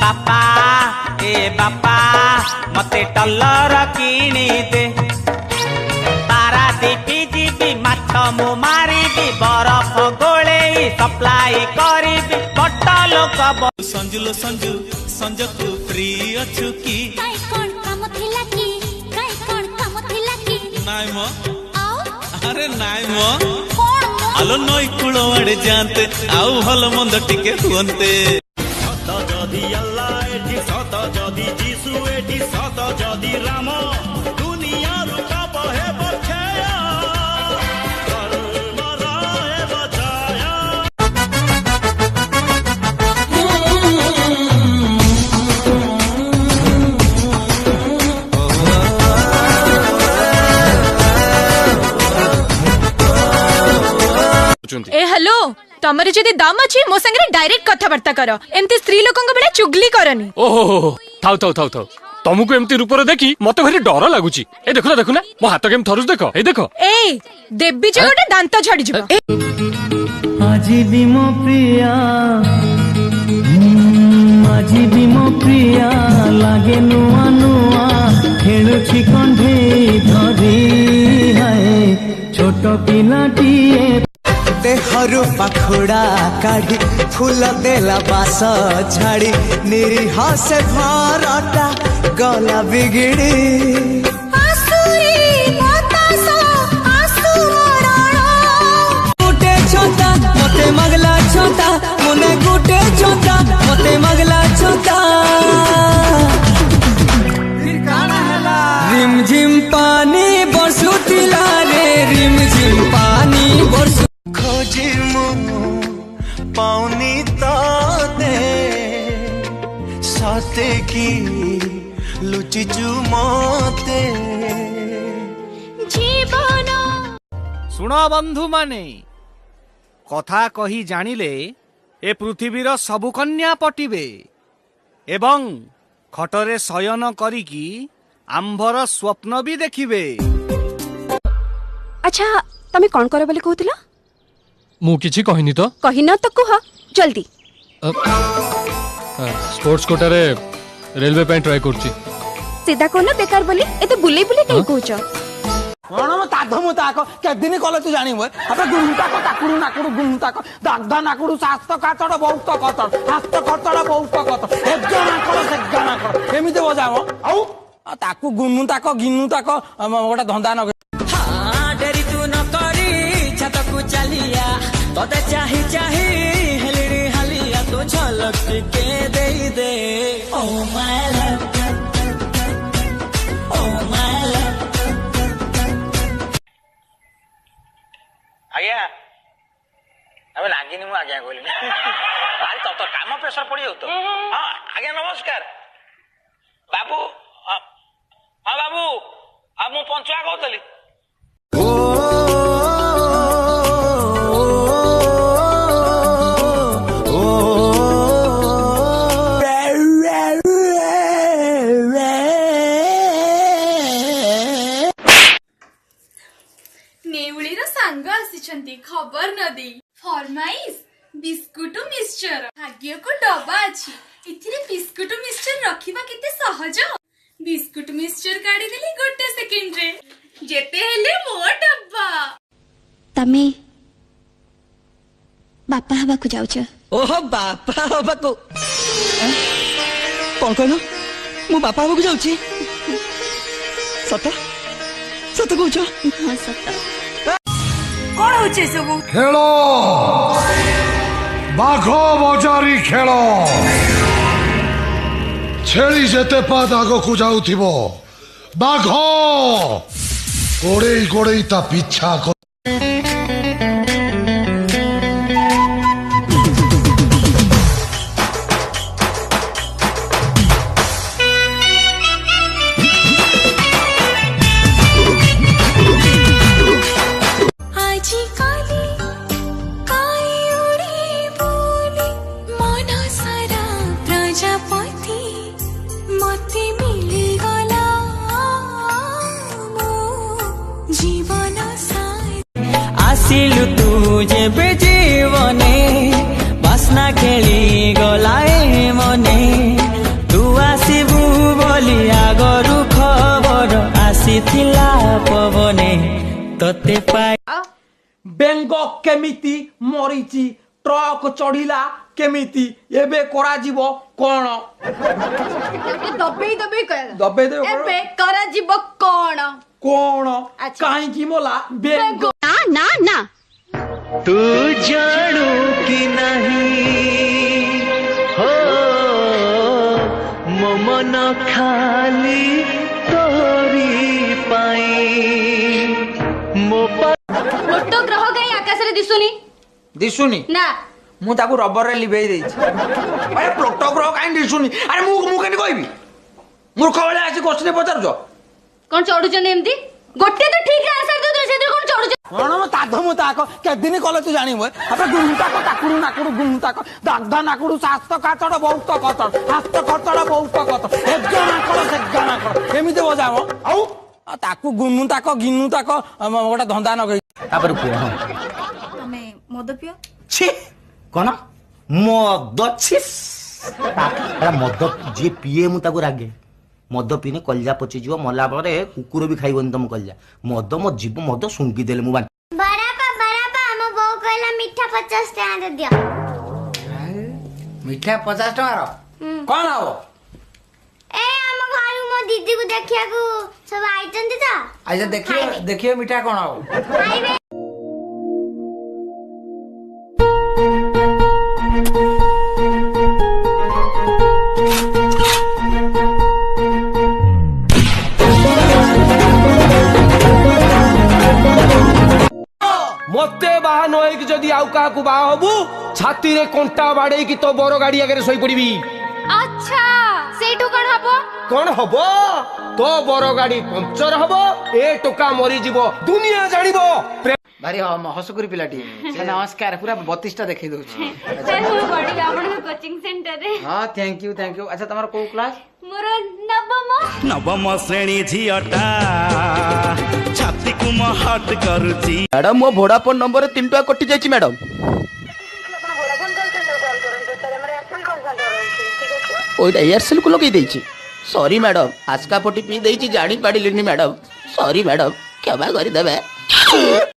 बापा ए बापा मते टलर किणी दे पारादीपी जीवी माछ मु मारिबी बरफ गोले सप्लाई करिबी बट लोक संजुलो संजु संजकु फ्री अछु की काई कोन काम थिला की काई कोन काम थिला की नाय मो अरे नाय मो आलो नई कूल आड़े जाते आउ भल मंद टिके हुंते सत जदि अल्लाह एठी सत जदि जीसु एठी सत जदि राम दुनिया रुका बहे बछया कर्म रहे बचाया। ए हेलो तमरे जदि दाम अछि मो संगे डायरेक्ट कथावार्ता कर एमती स्त्री लोकन को बेला चुगली करनी। ओहो थाउ थाउ थाउ थाउ तुमको एमती रूप रे देखी मते भारी डर लागुची। ए देखो ना मो हाथ केम थरुस देखो ए देखो ए देबी जे गोटे दांत झड़ी जिवो आजी भी मो प्रिया आजी भी मो प्रिया लागे नुआ नुआ खेलुची कंधे धरी हाय छोट पिलाटीए देहरु पाखुड़ा काढ़ी फूल देला बास झाड़ी निरीह से भरटा गला बिगिड़ी आसुरी बतास आसु मरण गुटे छोटा मते मगला छोटा मुने गुटे छोटा मते मगला छोटा रिम झिम पानी बरसुतिला रे रिम झिम पानी बरसु खोजी मु पाउनी तो दे सते की लुचि मते जीवन सुन बंधु माने कथा कही जानिले ए पृथ्वीर सबु कन्या पटिबे एवं खटरे शयन करिकी आंभर स्वप्न भी देखिबे। अच्छा तमे कोन करे बोली कहतिला मु किछि कहिनी तो कहिन तो कह जल्दी स्पोर्ट्स कोटा रे रेलवे पे ट्राई करछि सीधा कोन बेकार बोली एते बुले बुले कहीं कहउछ कोन म ताधो म ताको केदिन कले तू जानिबो अबे गुंता को ताकुडु नाकुडु गुंता को दागदा नाकुडु शास्त्र कातड़ बहुत कतड़ हाथ कतड़ बहुत कतड़ एजा नाकड़ सेगा नाकड़ एमिते बजाबो आउ ताकू गुनु ताको गिनु ताको गोटा धंदा न हां डेरी तू न करी छत को चलिया तोते चाही चाही हेलिरी हलिया तो झलक के दे दे oh my love oh my love आज्ञा अबे लागिनी मु आज्ञा कहली भाई तो काम प्रेशर पड़ी हो तो हां आज्ञा नमस्कार बाबू हाँ बाबू अब मु पंचुआ कहतली नेउळीर सांग आसिछंती खबर न देई फरमाइश बिस्कुट मिक्सचर भाग्य को डबा अछि इथिरे बिस्कुट मिक्सचर रखिबा केते सहज बिस्कुट मिक्सचर काढी देली गोटे सेकेंड रे जेते हेले मो डब्बा तमे बापा हवा को जाउछ ओहो बापा हवा को कोन कहलो मु बापा हवा को जाउची सत सत कहउछ हां सत कोन होचे सब खेलो बाघ बजारी खेल छेली जेते पाद आग को जाउथिबो बाघ गोड़े गोड़े ता पीछा जीवन सा ଆସିଥିଲା ପବନେ ତତେ ପାଇ ବେଙ୍ଗ କେମିତି ମରିଛି ଟ୍ରକ୍ ଚଢିଲା କେମିତି ଏବେ କରାଯିବ କଣ ଦବେଇ ଦବେଇ କହିଲା ଦବେଇ ଦେବେ କଣ? ଏବେ କରାଯିବ କଣ କଣ ଆଚ୍ଛା। କାହିଁକି ମଲା ବେଙ୍ଗ ନା ନା ନା ତୁ ଜାଣୁ କି ନାହିଁ ହୋ ମୋ ମନ ଖାଲି ତୋରି ପାଇଁ ମୋ ପ୍ଲୁଟୋ ଗ୍ରହ କାହିଁ ଆକାଶରେ ଦିଶୁନି ଦିଶୁନି ନା ମୁଁ ତାକୁ ରବରରେ ଲିଭେଇ ଦେଇଛି ଆରେ ପ୍ଲୁଟୋ ଗ୍ରହ କାହିଁ ଦିଶୁନି ଆରେ ମୁଁ କେମିତି କହିବି ମୂର୍ଖ ଭଳିଆ ଆସି କୋଶ୍ଚିନ୍ ପଚାରୁଛ କଣ ଚଢୁଛନ୍ତି ଏମିତି ଗୋଟେ ତ ଠିକ ଆନ୍ସର ଦଉଥିଲେ ସେଥିରେ କଣ ଚଢୁଛ କଣ ତାକୁ କେଦିନ କଲେ ତୁ ଜାଣିବୁ ଆବେ ଗୁଣ୍ଟାକ ତାକୁଡୁ ନାକୁଡୁ ଗୁଣ୍ଟାକ ଦାଗଧା ନାକୁଡୁ ଶାସ୍ତ କାଚଡ ବହୁତ କଚଡ ହାସ୍ତ ଖଚଡ ବହୁତ କଚଡ ଏଗା ନାକଡ ସେଗା ନାକଡ ଏମିତି ବଜାବ ଆଉ ତାକୁ ଗୁନୁ ତାକ ଗିନୁ ତାକ ଗୋଟେ ଧନ୍ଦା ନଗେଇ ତାପରେ କୁହ ତମେ ମଦ ପିଅ ଛି କଣ ମଦ ଛିସ୍ ମଦ ଯିଏ ପିଏ ମୁଁ ତାକୁ ରାଗେ ମଦ ପିଇନେ କଲିଜା ପଚିଯିବ ମଲା ପରେ କୁକୁର ବି ଖାଇବନି ତମ କଲିଜା ମଦ ମୋ ଜୀବ ମଦ ଶୁଙ୍କି ଦେଲେ ମୁଁ ବରାପା ଆମ ବୋଉ କହିଲା ମିଠା 50 ଟଙ୍କା ଦେ ଦିଅ ମିଠା 50 ଟଙ୍କାର କଣ ହବ ଏ ଆମ ଘରୁ ମୋ ଦିଦି କୁ ଦେଖିବାକୁ ସବୁ ଆଇଛନ୍ତି ତ ଆଚ୍ଛା ଦେଖିବେ ମିଠା କଣ ହବ ଖାଇବେ ମତେ ବାହା ନ ହେଇକି ଯଦି ଆଉ କାହାକୁ ବାହା ହବୁ ଛାତିରେ କଣ୍ଟା ବାଡେଇକି ତୋ ବର ଗାଡି ଆଗରେ ଶୋଇ ପଡିବି ଆଚ୍ଛା ସେଇଠୁ କଣ ହବ କଣ ହବ ତୋ ବର ଗାଡି ପଞ୍ଚର ହବ ଏ ଟୋକା ମରିଯିବ ଦୁନିଆ ଜାଣିବ ଭାରି ହସକୁରି ପିଲାଟି ନମସ୍କାର ପୁରା 32ଟା ଦେଖେଇ ଦଉଛି ମୁଁ ପଢିବି ଆପଣଙ୍କ କୋଚିଂ ସେଣ୍ଟରରେ ହଁ ଥ୍ୟାଙ୍କ ୟୁ ଆଚ୍ଛା ତମର କୋଉ କ୍ଲାସ ମୋର ନବମ ନବମ ଶ୍ରେଣୀ ଝିଅଟା ଛାତିକୁ ମୋ ହଟ୍ କରୁଛି ମ୍ୟାଡମ ମୋ ଭୋଡାଫୋନ ନମ୍ବର 3 ଟଙ୍କା କଟି ଯାଇଛି ମ୍ୟାଡମ ওইটা এয়ারসেল কো লগাই দেইছি সরি ম্যাডাম আজকা পটি পি দেইছি জানি পারিলিনি ম্যাডাম সরি ম্যাডাম ক্ষমা করে দেবে